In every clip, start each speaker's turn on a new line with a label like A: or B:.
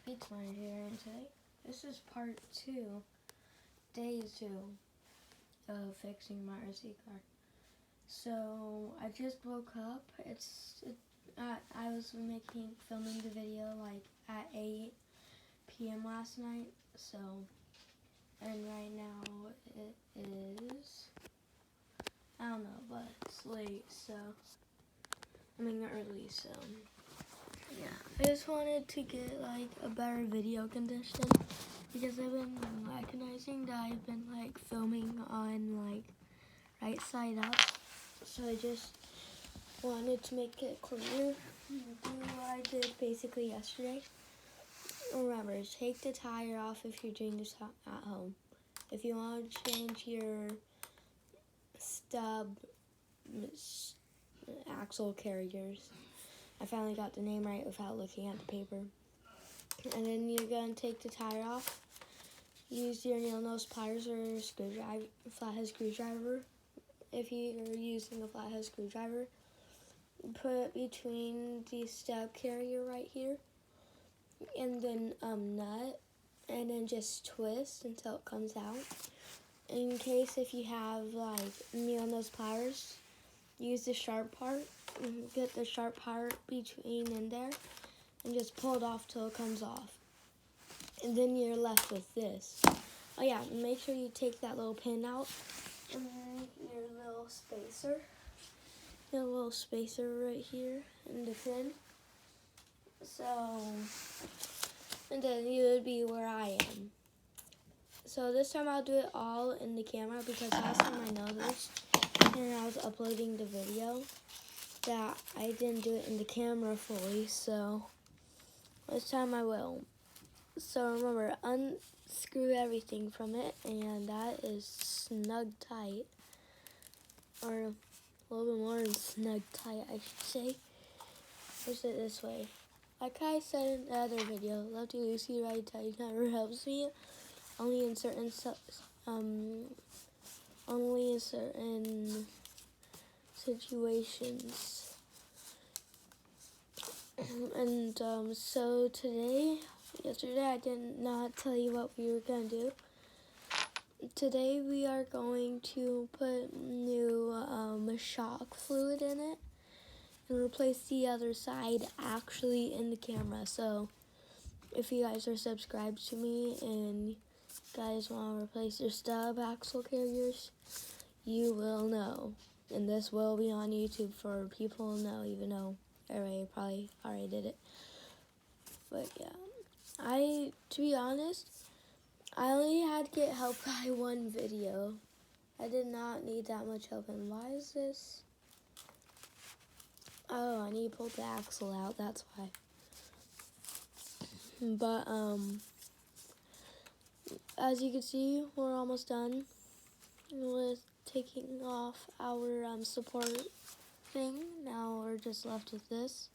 A: Pete's Mind here, and today this is part 2, day 2 of fixing my RC car. So I just woke up. I was filming the video like at 8 p.m. last night. So, and right now it is, I don't know, but it's late. So early. So. Yeah, I just wanted to get like a better video condition because I've been recognizing that I've been like filming on like right side up, so I just wanted to make it clear. Do what I did basically yesterday. Remember, take the tire off if you're doing this at home. If you want to change your stub axle carriers. I finally got the name right without looking at the paper. And then you're going to take the tire off. Use your nail nose pliers or flathead screwdriver. If you're using a flathead screwdriver, put it between the stub carrier right here and then nut, and then just twist until it comes out. In case if you have like nail nose pliers, use the sharp part. Get the sharp part between in there and just pull it off till it comes off. And then you're left with this. Oh yeah, make sure you take that little pin out and then your little spacer right here in the pin. So, and then you would be where I am. So this time I'll do it all in the camera because last time I noticed when I was uploading the video that I didn't do it in the camera fully, so this time I will. So remember, unscrew everything from it, and that is snug tight, or a little bit more than snug tight, I should say. Push it this way. Like I said in the other video, Lefty Lucy ride tight never helps me. Only in certain situations. And so yesterday I did not tell you what we were going to do. Today we are going to put new shock fluid in it and replace the other side actually in the camera. So if you guys are subscribed to me and you guys want to replace your stub axle carriers, you will know. And this will be on YouTube for people to know, even though everybody probably already did it. But yeah, to be honest, I only had to get help by one video. I did not need that much help. And why is this? Oh, I need to pull the axle out, that's why. But as you can see, we're almost done with taking off our support thing. Now we're just left with this.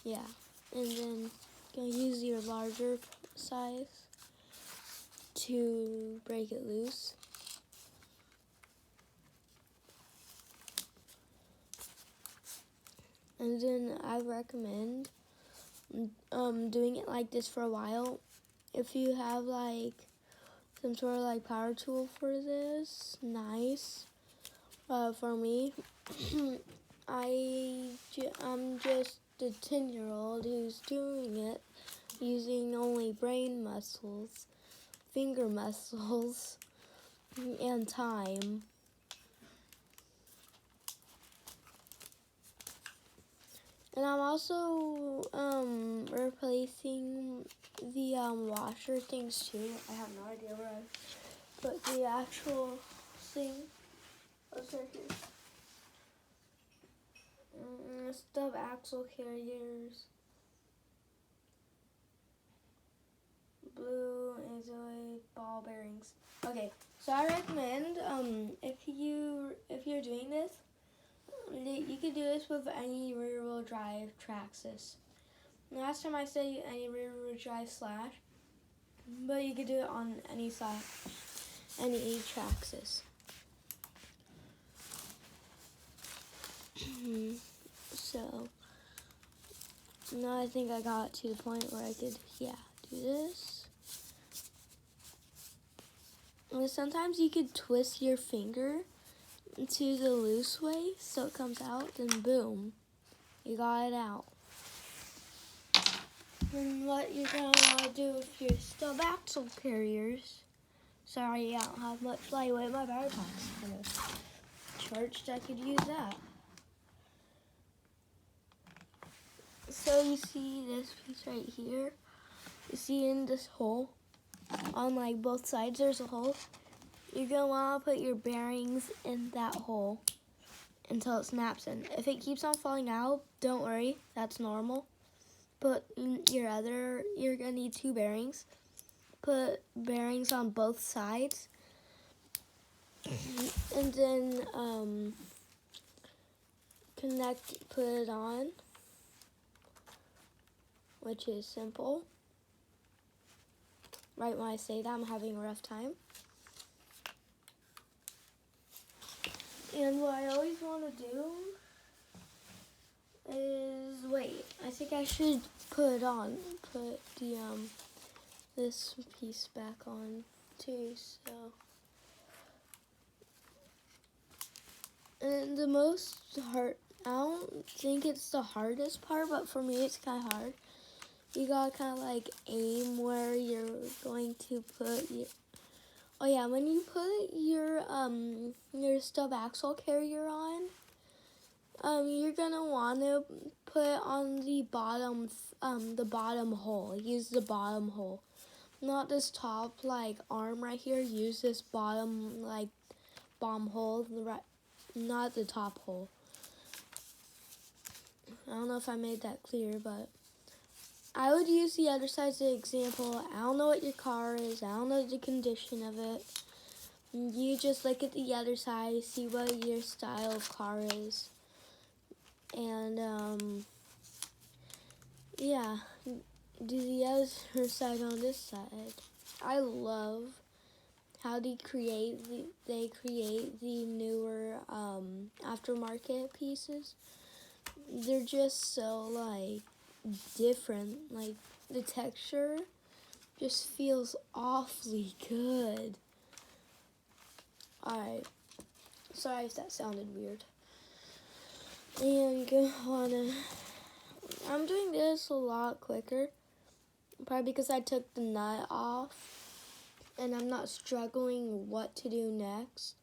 A: Yeah, and then gonna use your larger size to break it loose. And then I recommend doing it like this for a while. If you have like some sort of like power tool for this, nice. For me, I'm just a 10-year-old who's doing it using only brain muscles, finger muscles, and time. And I'm also replacing the washer things too. I have no idea where I put the actual thing. What's right here? Stub axle carriers. Blue azoid ball bearings. Okay, so I recommend if you're doing this, you could do this with any rear wheel drive Traxxas. Last time I said any rear wheel drive slash, but you could do it on any Traxxas. So Now I think I got to the point where I could, do this. And sometimes you could twist your finger to the loose way so it comes out, then boom, you got it out. And what you're going to want to do with your stub axle carriers, sorry, I don't have much lightweight, my battery pack's kind of charged, I could use that. So you see this piece right here, you see in this hole, on like both sides there's a hole. You're going to want to put your bearings in that hole until it snaps in. If it keeps on falling out, don't worry, that's normal. Put you're going to need 2 bearings. Put bearings on both sides. And then put it on, which is simple. Right when I say that, I'm having a rough time. And what I always want to do is, wait, I think I should put the, this piece back on too, so. And the most hard, I don't think it's the hardest part, but for me it's kind of hard. You gotta kind of like aim where you're going to put your, oh yeah, when you put your stub axle carrier on, you're gonna want to put on the bottom hole. Use the bottom hole, not this top like arm right here. Use this bottom like bomb hole, not the top hole. I don't know if I made that clear, but I would use the other side as an example. I don't know what your car is. I don't know the condition of it. You just look at the other side, see what your style of car is. And, yeah, do the other side on this side. I love how they create the newer aftermarket pieces. They're just so, like, different. Like, the texture just feels awfully good. Alright, sorry if that sounded weird. And I'm doing this a lot quicker, probably because I took the nut off and I'm not struggling what to do next,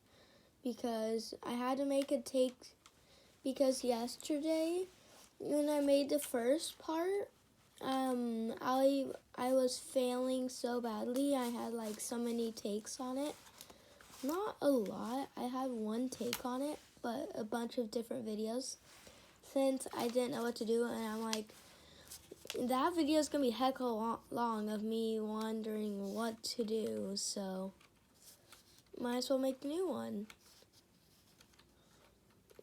A: because I had to make a take, because yesterday when I made the first part, I was failing so badly. I had like so many takes on it. Not a lot. I had 1 take on it, but a bunch of different videos, since I didn't know what to do, and I'm like, that video is going to be heck long of me wondering what to do, so might as well make a new one.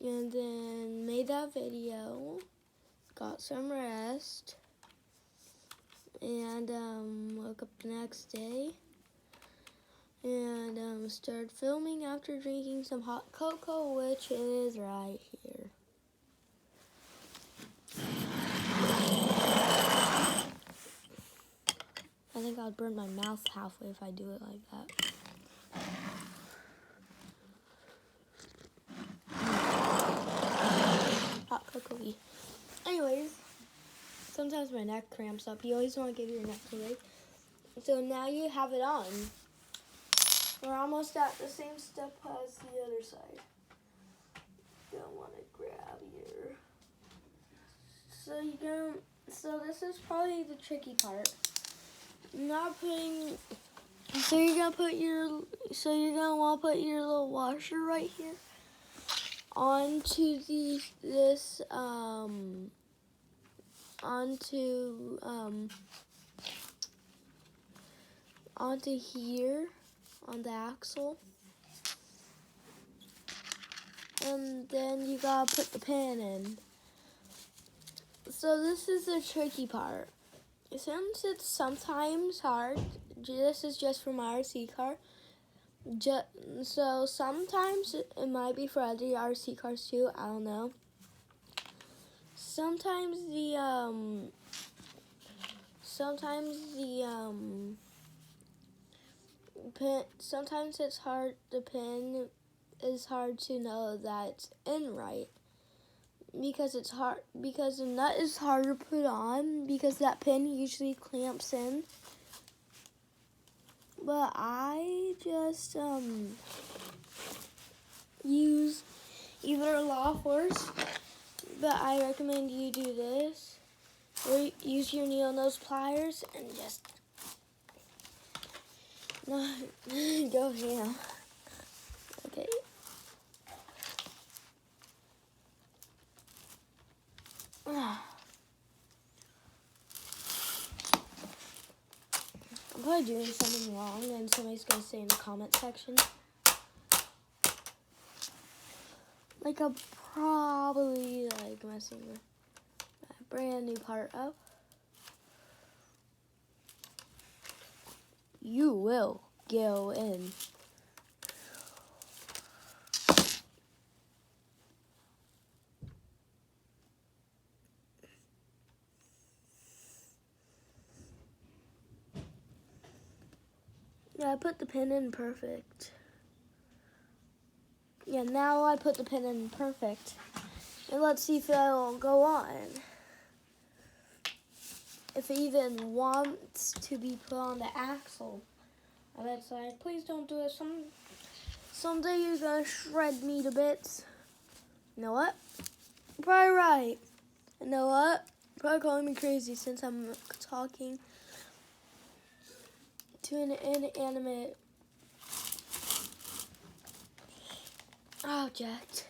A: And then made that video, got some rest, and woke up the next day, and started filming after drinking some hot cocoa, which is right here. I think I'd burn my mouth halfway if I do it like that. Hot cocoa-y. Anyways, sometimes my neck cramps up. You always want to give your neck a break. So now you have it on. We're almost at the same step as the other side. Don't want to grab your. So this is probably the tricky part. Not putting. So you're gonna want to put your little washer right here onto onto here on the axle, and then you gotta put the pin in. So this is the tricky part. Since it's sometimes hard, this is just for my RC car. So sometimes it might be for other RC cars too, I don't know. sometimes sometimes it's hard. The pin is hard to know that it's in right because it's hard. Because the nut is hard to put on because that pin usually clamps in. But I just use either a law force. But I recommend you do this. Or use your needle nose pliers and just go ham. Okay. I'm probably doing something wrong and somebody's gonna say in the comment section. Like I'm probably like messing a brand new part up. You will go in. Yeah, I put the pin in perfect. Yeah, now I put the pin in perfect. And let's see if it'll go on. If it even wants to be put on the axle on that side. Please don't do it. Someday you're gonna shred me to bits. You know what? Probably right. You know what? Probably calling me crazy since I'm talking to an inanimate object.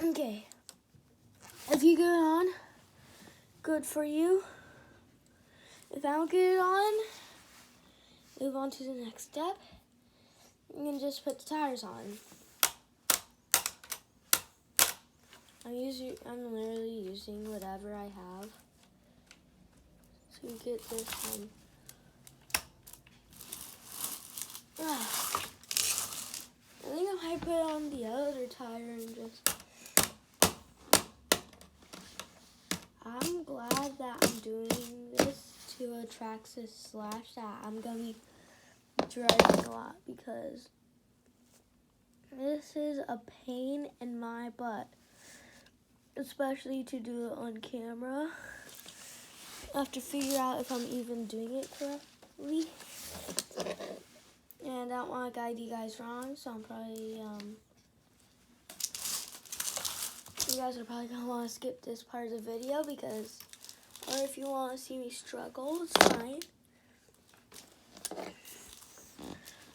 A: Okay. If you get it on, good for you. If I don't get it on, move on to the next step. You can just put the tires on. I'm literally using whatever I have. So you get this one. I think I might put on the other tire and just... I'm glad that I'm doing this to a Traxxas slash that I'm going to be driving a lot because this is a pain in my butt, especially to do it on camera. I have to figure out if I'm even doing it correctly. And I don't want to guide you guys wrong, so I'm probably, you guys are probably going to want to skip this part of the video because, or if you want to see me struggle, it's fine.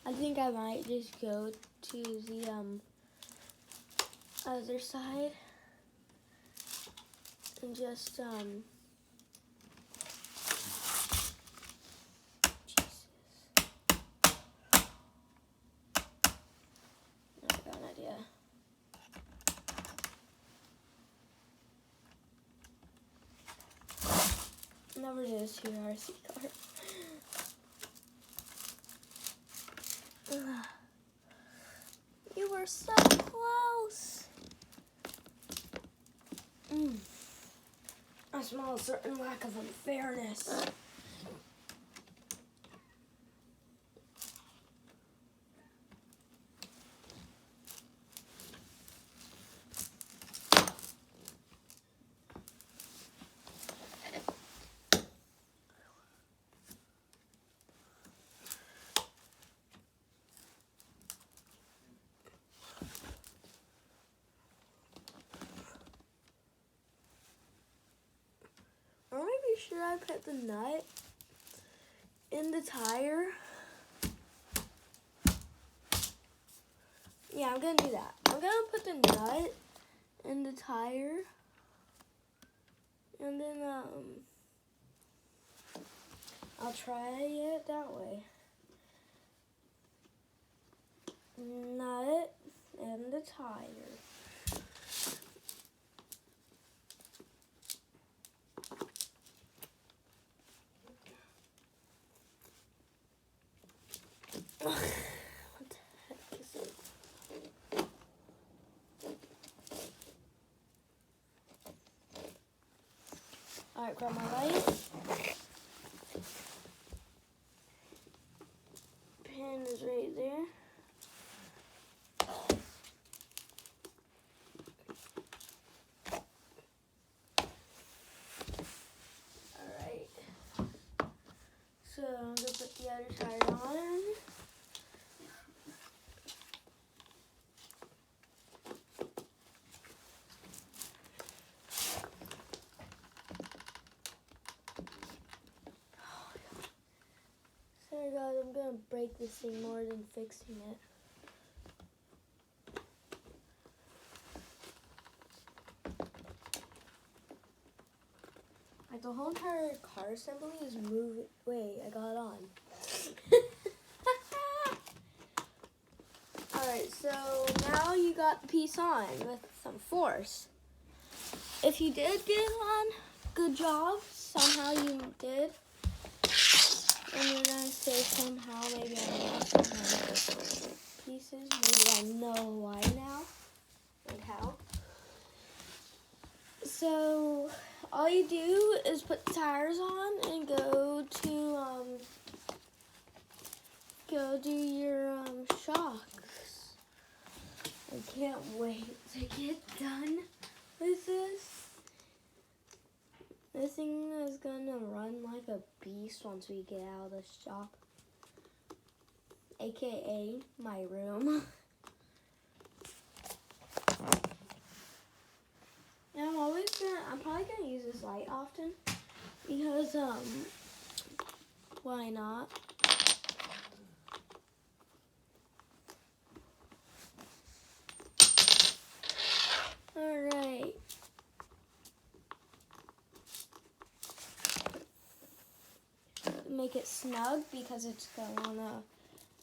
A: I think I might just go to the, other side and just, never did a 2RC car. You were so close. I smell a certain lack of unfairness. Or maybe should I put the nut in the tire? Yeah, I'm gonna do that. I'm gonna put the nut in the tire, and then I'll try it that way. Nut in the tire. What the heck is it? Alright, grab my light. Pin is right there. Alright. So I'm going to put the other tire on. Sorry guys, I'm going to break this thing more than fixing it. Like the whole entire car assembly is moving. Wait, I got it on. Alright, so now you got the piece on with some force. If you did get it on, good job. Somehow you did. And you're gonna say somehow, maybe I lost some pieces. Maybe I know why now. And how. So all you do is put the tires on and go do your shocks. I can't wait to get done with this. This thing is gonna run like a beast once we get out of the shop, aka my room. And I'm probably gonna use this light often because why not? Alright. Make it snug because it's gonna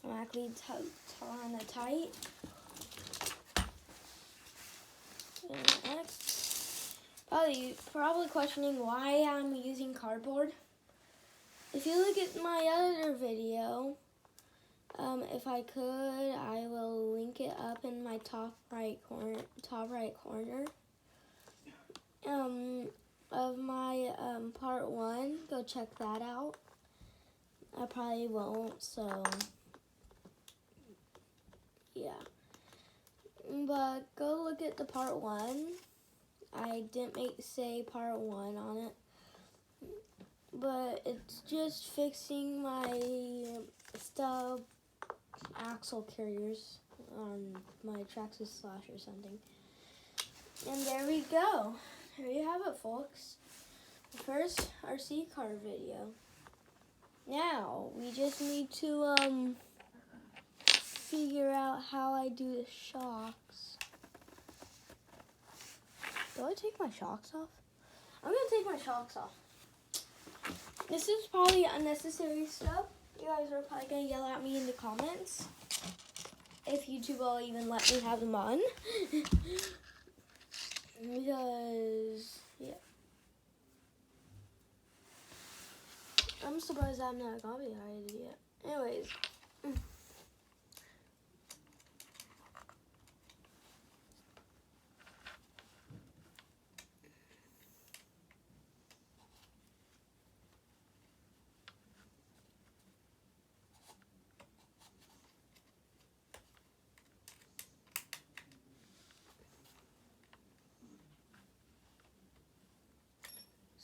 A: automatically turn it tight. And next, probably questioning why I'm using cardboard. If you look at my other video, if I could, I will link it up in my top right corner of my part 1. Go check that out. I probably won't, so yeah. But go look at the part 1. I didn't say part 1 on it, but it's just fixing my stub axle carriers on my Traxxas slash or something. And there we go. There you have it, folks. The first RC car video. Now, we just need to figure out how I do the shocks. Do I take my shocks off? I'm going to take my shocks off. This is probably unnecessary stuff. You guys are probably going to yell at me in the comments. If YouTube will even let me have them on. Because, yeah. I'm surprised I'm not copyrighted yet. Anyways.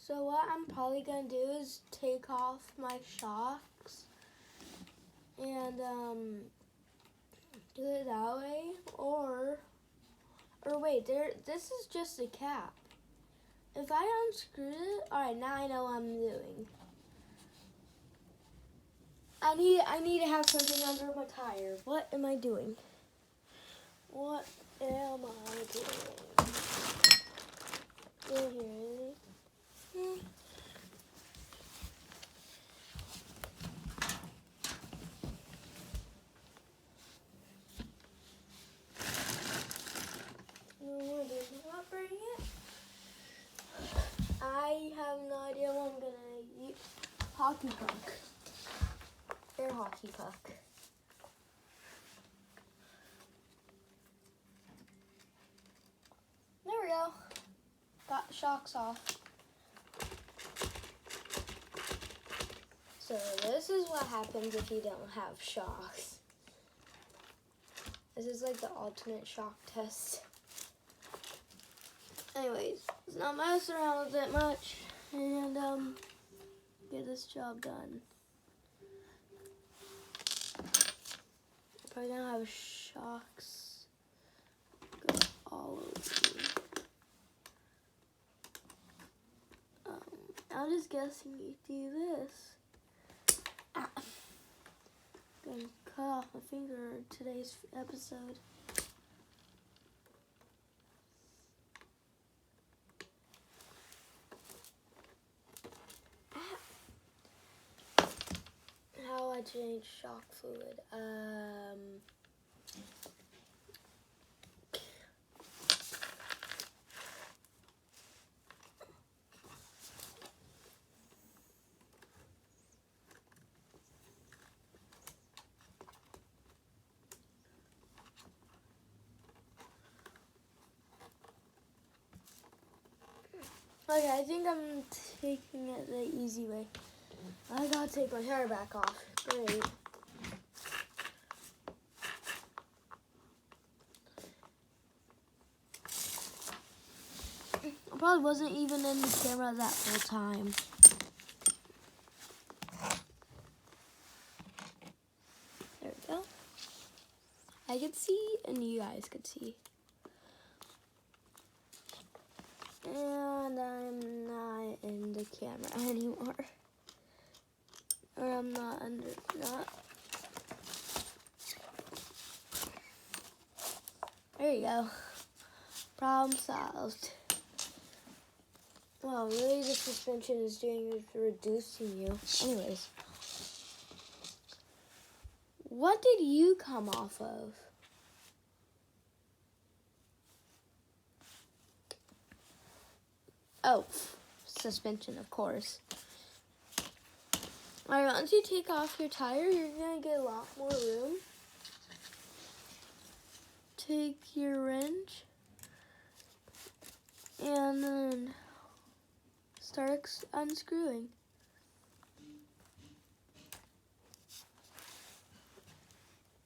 A: So what I'm probably going to do is take off my shocks and do it that way, or wait, this is just a cap. If I unscrew it, alright, now I know what I'm doing. I need to have something under my tire. What am I doing? What am I doing? In here. No, did not bring it. I have no idea what I'm gonna use. Hockey puck. Air hockey puck. There we go. Got the shocks off. So this is what happens if you don't have shocks. This is like the alternate shock test. Anyways, let's not mess around with it much and get this job done. Probably gonna have shocks go all over me. I'm just guessing you do this. Ah. Gonna cut off my finger in today's episode. Ah. How I change shock fluid? Okay, I think I'm taking it the easy way. I gotta take my hair back off. Great. I probably wasn't even in the camera that whole time. There we go. I could see and you guys could see. And I'm not in the camera anymore. Or I'm not not. There you go. Problem solved. Well, really the suspension is doing is reducing you. Anyways. What did you come off of? Oh, suspension, of course. Alright, once you take off your tire, you're going to get a lot more room. Take your wrench and then start unscrewing.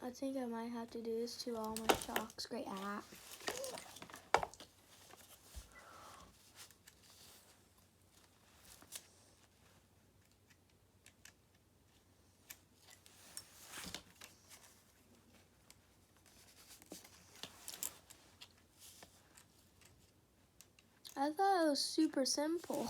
A: I think I might have to do this to all my shocks. Great. I thought it was super simple.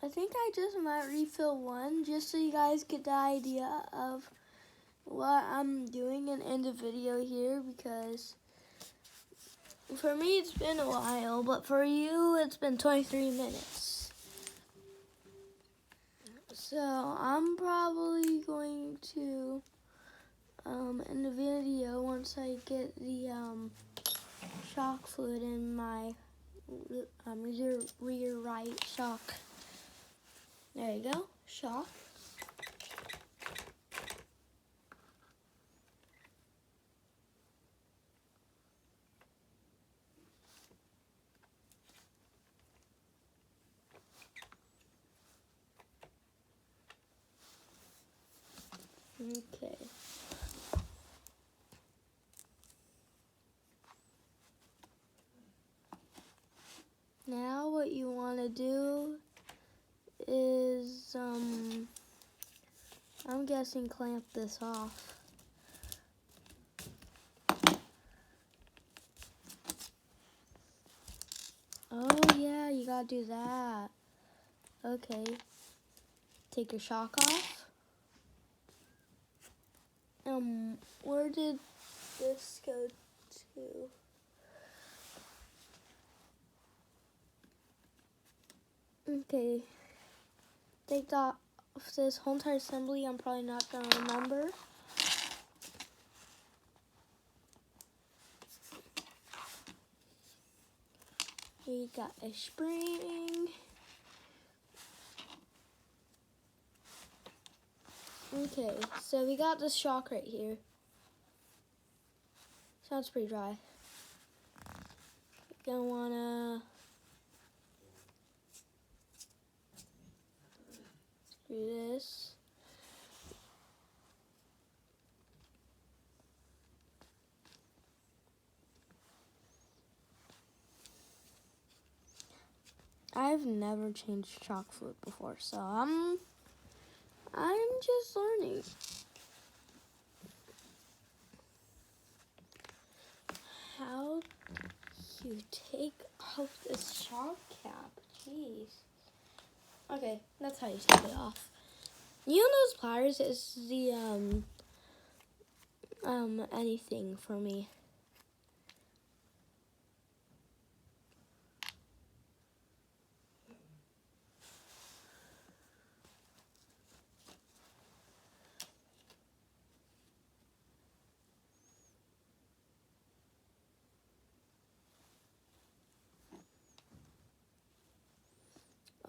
A: I think I just might refill one just so you guys get the idea of what I'm doing and end the video here, because for me it's been a while, but for you it's been 23 minutes. So I'm probably going to end the video once I get the shock fluid in my rear right shock. There you go, shock. Okay. Now what you want to do is, I'm guessing clamp this off. Oh yeah, you gotta do that. Okay. Take your shock off. Where did this go to? Okay. Take off this whole entire assembly. I'm probably not gonna remember. We got a spring. Okay, so we got this shock right here. Sounds pretty dry. Gonna wanna do this. I've never changed chalk fluid before, so I'm just learning. How do you take off this chalk cap? Jeez. Okay, that's how you take it off. You know those pliers is the anything for me.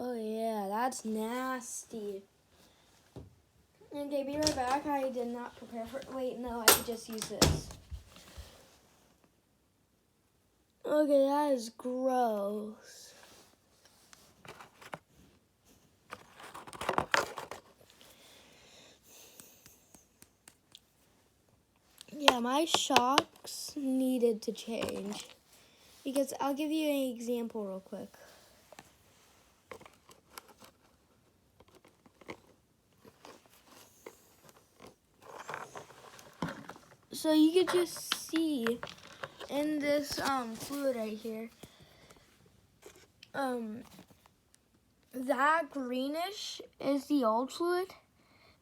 A: Oh yeah, that's nasty. Okay, be right back. I did not prepare for. Wait, no, I could just use this. Okay, that is gross. Yeah, my shocks needed to change. Because I'll give you an example real quick. So you could just see in this fluid right here, that greenish is the old fluid.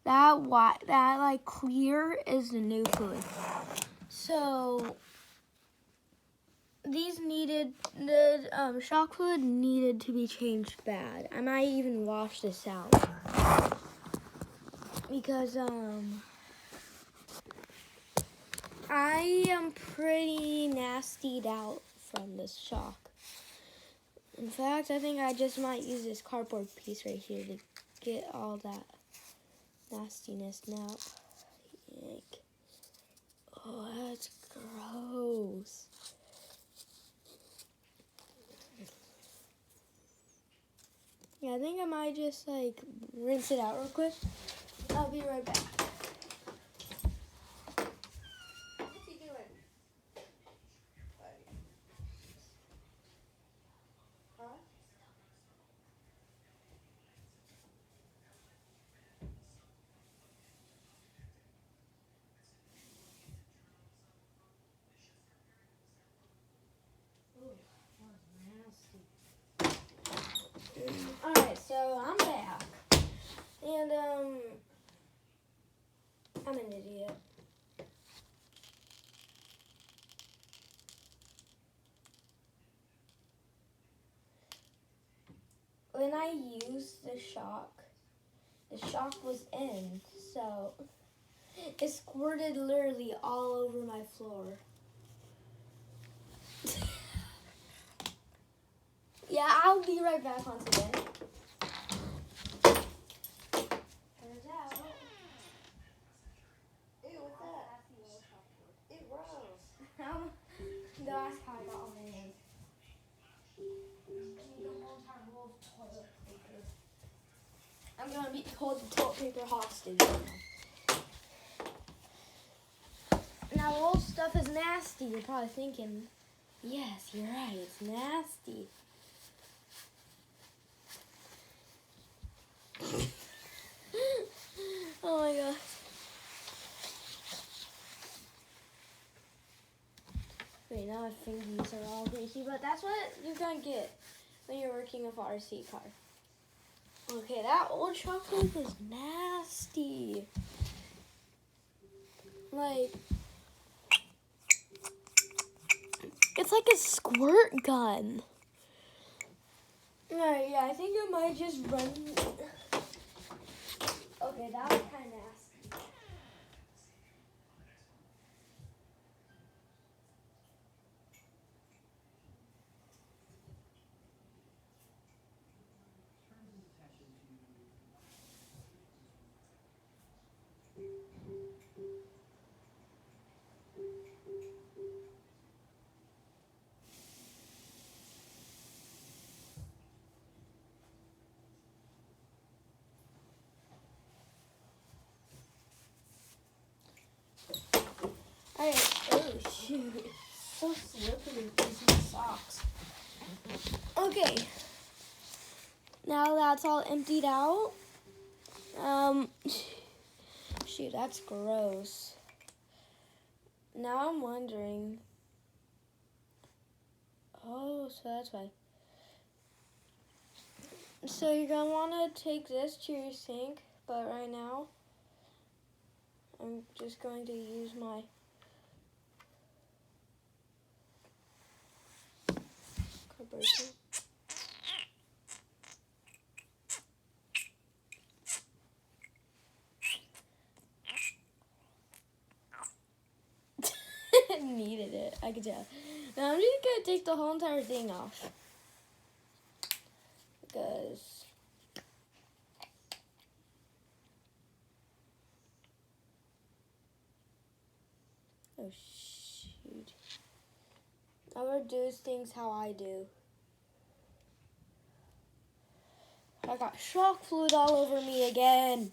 A: That white, that like clear is the new fluid. So these needed, the shock fluid needed to be changed bad. I might even wash this out because I am pretty nastied out from this shock. In fact, I think I just might use this cardboard piece right here to get all that nastiness out. Yuck. Oh, that's gross. Yeah, I think I might just like rinse it out real quick. I'll be right back. What's he doing? Huh? Alright, so I'm back. And I'm an idiot. When I used the shock was in, so it squirted literally all over my floor. Yeah, I'll be right back once again. Turns out. Ew, what's that? Ew, gross. That's how I got on my hands. The whole entire roll of toilet paper. I'm gonna be hold the toilet paper hostage right now. Now, old stuff is nasty. You're probably thinking, yes, you're right, it's nasty. Oh my god. Wait, now my fingers are all greasy, but that's what you're gonna get when you're working with RC car. Okay, that old chocolate is nasty. Like, it's like a squirt gun. Yeah, I think I might just run. Okay, that was kind of nasty. Alright, oh shoot. It's so slippery with these socks. Okay. Now that's all emptied out. Shoot, that's gross. Now I'm wondering. Oh, so that's why. So you're gonna wanna take this to your sink, but right now, I'm just going to use my cupboard. Needed it, I could tell. Now I'm just gonna take the whole entire thing off. Because oh shoot. I'm gonna do things how I do. I got shock fluid all over me again.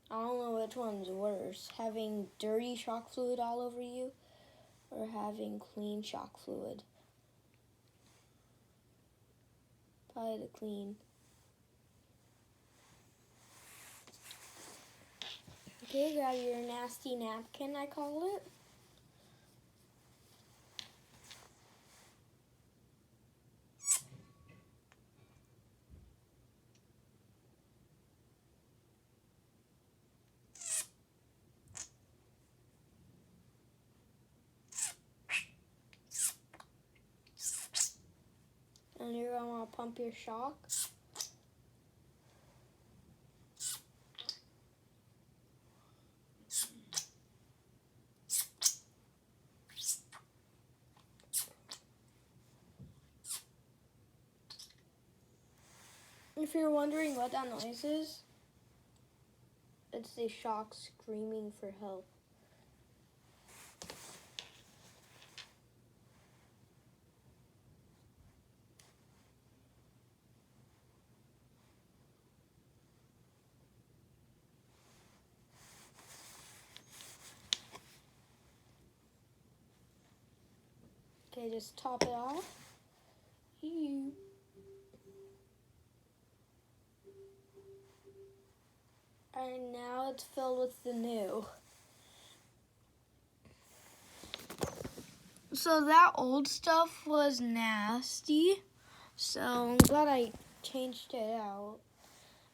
A: I don't know which one's worse, having dirty shock fluid all over you or having clean shock fluid. Probably the clean. Okay, grab your nasty napkin, I call it. And you're going to want to pump your shock. If you're wondering what that noise is, it's the shock screaming for help. Okay, just top it off. Ew. And now it's filled with the new. So that old stuff was nasty. So I'm glad I changed it out.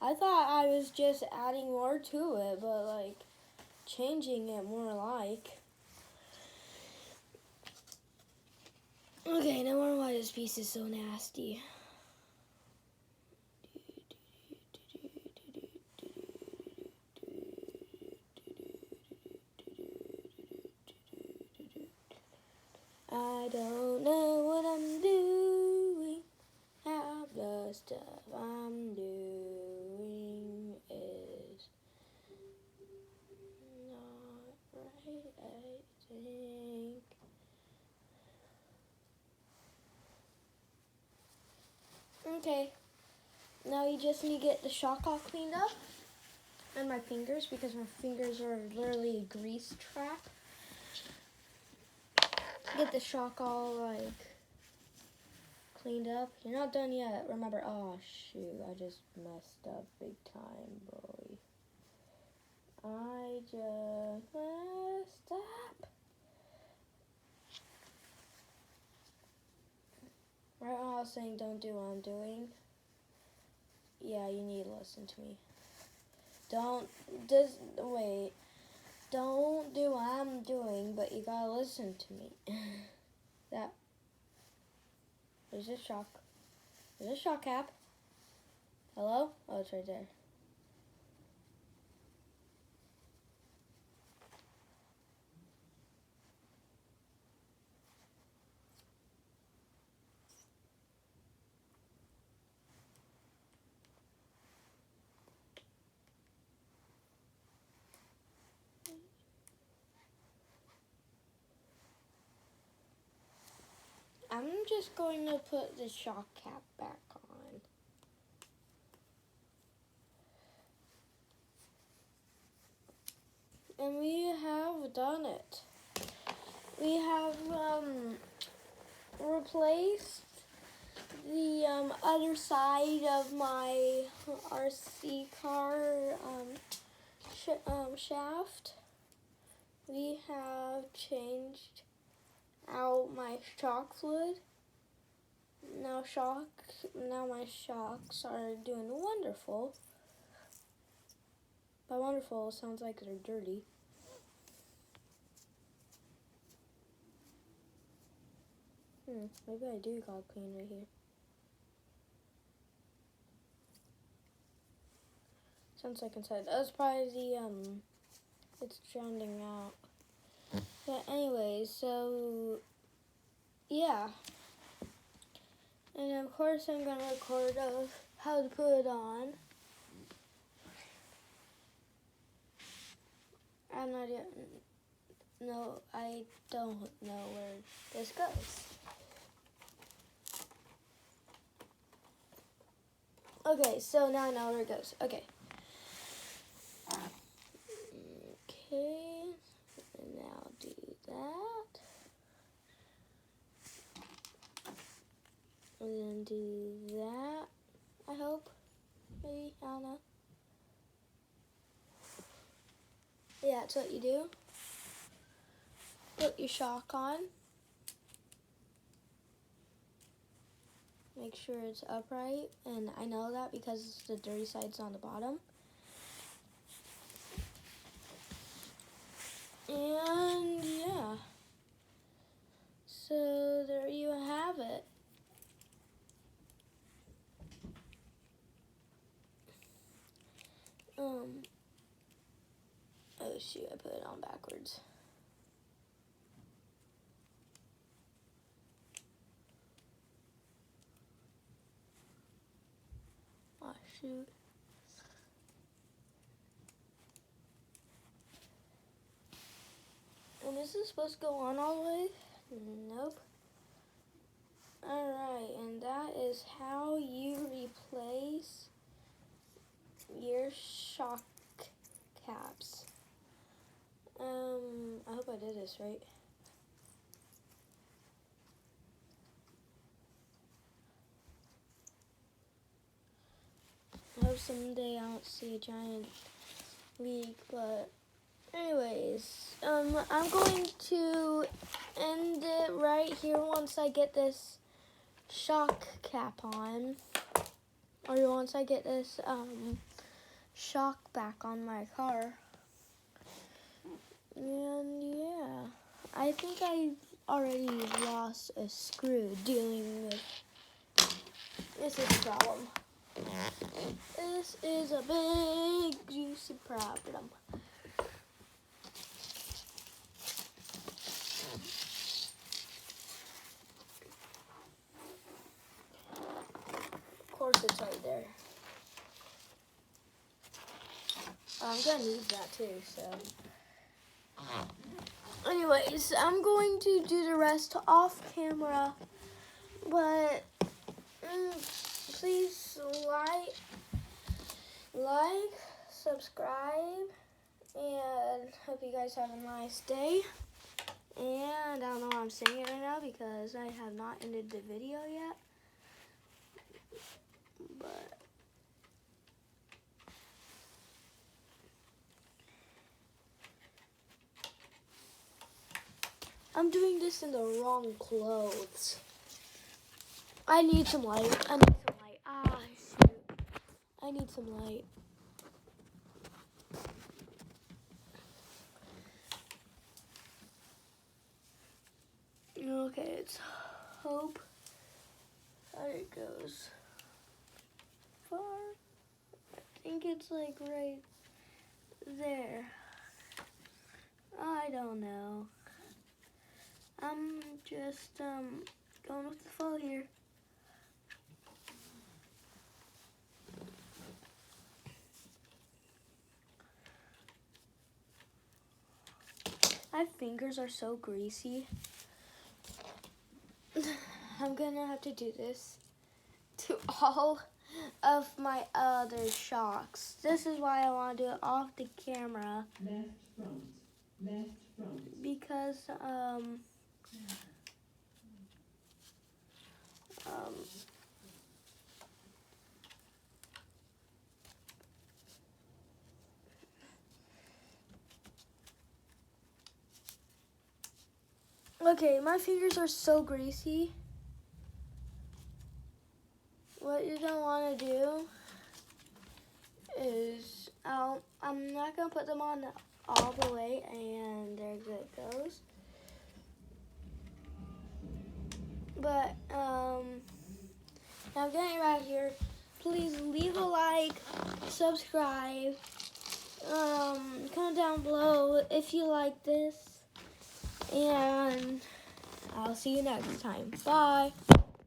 A: I thought I was just adding more to it, but like changing it more like. Okay, no wonder why this piece is so nasty. I don't know what I'm doing. Half the stuff I'm doing is not right, I think. Okay, now you just need to get the shock all cleaned up. And my fingers, because my fingers are literally a grease trap. Get the shock all like cleaned up. You're not done yet. Remember, oh shoot, I just messed up big time, boy. I just messed up. Right when I was saying don't do what I'm doing, yeah, you need to listen to me. Don't do what I'm doing, but you gotta listen to me. There's a shock. There's a shock cap. Hello? Oh, it's right there. I'm just going to put the shock cap back on. And we have done it. We have replaced the other side of my RC car shaft. We have changed out my shock fluid. Now my shocks are doing wonderful. By wonderful, it sounds like they're dirty. Maybe I do got clean right here. Sounds like inside. That's probably the it's drowning out. But anyway, so yeah. And of course I'm gonna record of how to put it on. I don't know where this goes. Okay, so now I know where it goes. Okay. Okay, and now do that. And then do that, I hope. Maybe, I don't know. Yeah, that's what you do. Put your shock on. Make sure it's upright, and I know that because the dirty side's on the bottom. And yeah, so there you have it. Oh shoot, I put it on backwards. Oh shoot. And is this supposed to go on all the way? Nope. Alright, and that is how you replace your shock caps. I hope I did this right. I hope someday I don't see a giant leak, but anyways, I'm going to end it right here once I get this shock cap on, or once I get this shock back on my car. And yeah, I think I already lost a screw dealing with this is a problem. This is a big juicy problem. Of course it's right there. I'm gonna need that too, so. Anyways, I'm going to do the rest off camera, but please like, subscribe, and hope you guys have a nice day. And I don't know why I'm saying it right now because I have not ended the video yet, but I'm doing this in the wrong clothes. I need some light. Ah, shoot. I need some light. Okay, it's hope how it goes far. I think it's like right there. I don't know. I'm just going with the flow here. My fingers are so greasy. I'm gonna have to do this to all of my other shocks. This is why I want to do it off the camera.
B: Left front. Left front.
A: Because, okay, my fingers are so greasy. What you're gonna want to do is, I'm not gonna put them on all the way, and there it goes. But now getting right here, please leave a like, subscribe, comment down below if you like this, and I'll see you next time. Bye.